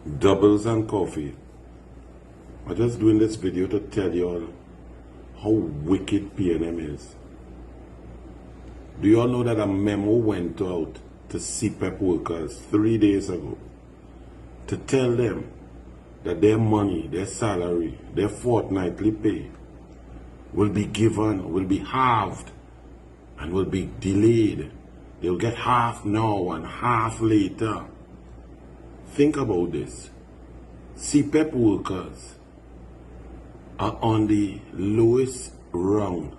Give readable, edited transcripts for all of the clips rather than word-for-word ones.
Doubles and coffee. I'm just doing this video to tell you all how wicked P&M is. Do you all know that a memo went out to CPEP workers 3 days ago to tell them that their money, their salary, their fortnightly pay will be given, will be halved, and will be delayed. They'll get half now and half later. Think about this. CPEP workers are on the lowest rung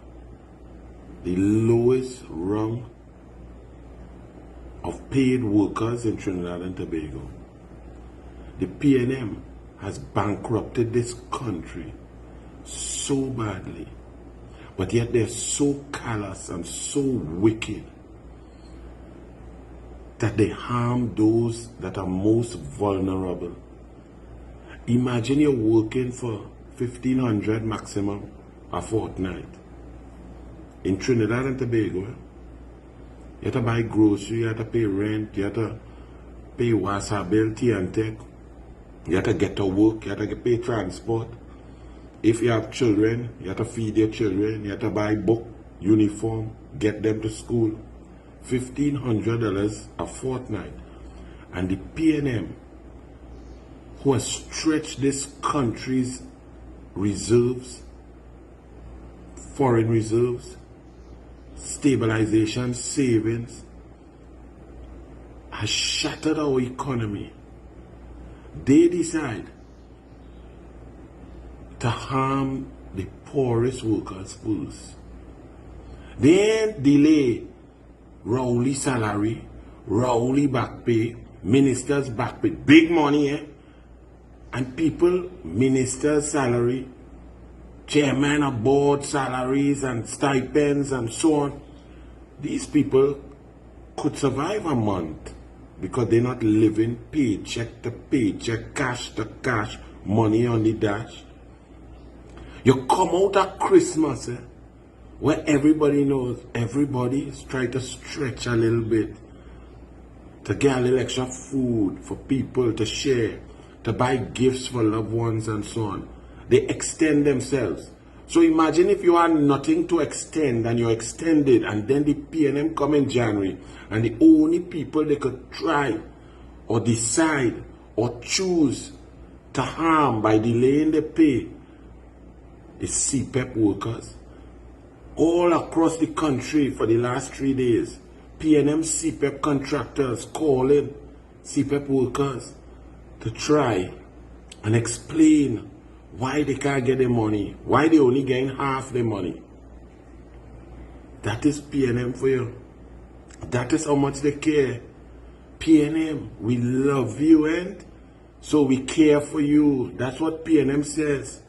of paid workers in Trinidad and Tobago. The P&M has bankrupted this country so badly, but yet they're so callous and so wicked that they harm those that are most vulnerable. Imagine you're working for $1,500 maximum a fortnight. In Trinidad and Tobago, you have to buy groceries, you have to pay rent, you have to pay water bill, tea and tech, you have to get to work, you have to pay transport. If you have children, you have to feed your children, you have to buy book, uniform, get them to school. $1,500 a fortnight. And the P&M, who has stretched this country's reserves, foreign reserves, stabilization, savings, has shattered our economy. They decide to harm the poorest workers first. They delay Rowley salary, Rowley back pay, ministers back pay, big money, eh? And people, ministers' salary, chairman of board salaries and stipends and so on. These people could survive a month because they're not living paycheck to paycheck, cash to cash, money on the dash. You come out at Christmas, where everybody knows, everybody is trying to stretch a little bit to get a little extra food for people to share, to buy gifts for loved ones and so on. They extend themselves. So imagine if you had nothing to extend and you extended, and then the P&M come in January, and the only people they could try or decide or choose to harm by delaying the pay is CPEP workers. All across the country for the last 3 days, P&M CPEP contractors calling CPEP workers to try and explain why they can't get their money, why they only getting half their money. That is P&M for you. That is how much they care. P&M, we love you, and so we care for you. That's what P&M says.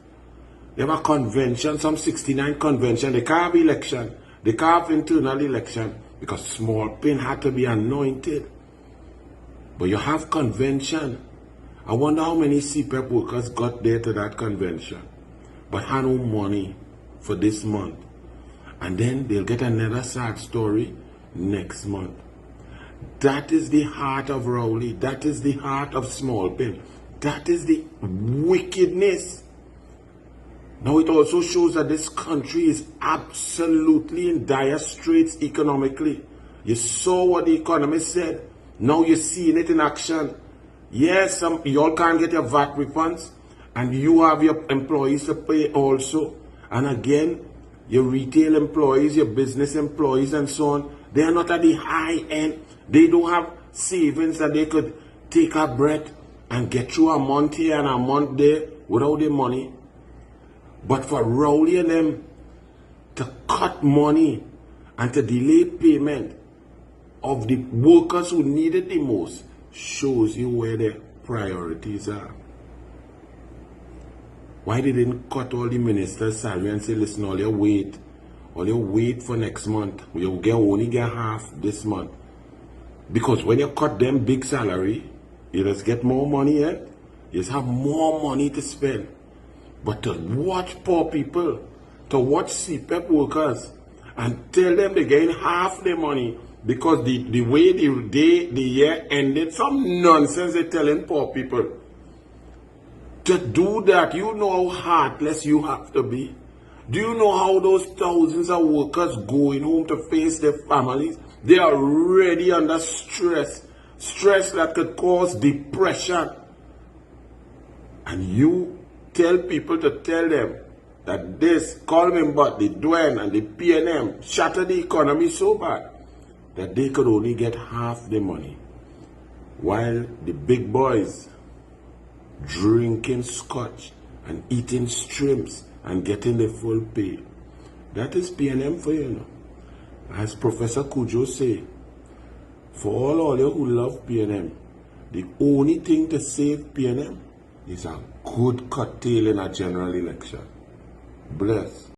They have a convention, some 69 convention. They can't have election. They can't have internal election because small pin had to be anointed. But you have convention. I wonder how many CPEP workers got there to that convention but had no money for this month. And then they'll get another sad story next month. That is the heart of Rowley. That is the heart of small pin. That is the wickedness. Now it also shows that this country is absolutely in dire straits economically. You saw what the economist said. Now you're seeing it in action. Yes, you all can't get your VAT refunds, and you have your employees to pay also. And again, your retail employees, your business employees and so on, they are not at the high end. They don't have savings that they could take a breath and get through a month here and a month there without the money. But for Rowley and them to cut money and to delay payment of the workers who need it the most shows you where their priorities are. Why they didn't cut all the ministers' salary and say, listen, all your wait for next month. You only get half this month. Because when you cut them big salary, you just get more money, eh? You just have more money to spend. But to watch poor people, to watch CPEP workers, and tell them they're getting half their money because the way the year ended, some nonsense they're telling poor people. To do that, you know how heartless you have to be. Do you know how those thousands of workers going home to face their families? They are already under stress. Stress that could cause depression. And you tell people to tell them that this, Coleman, but the Dwen and the PNM shatter the economy so bad that they could only get half the money. While the big boys drinking scotch and eating shrimps and getting the full pay. That is PNM for you, know. As Professor Kujo say, for all you who love PNM, the only thing to save PNM is a good curtail in a general election. Bless.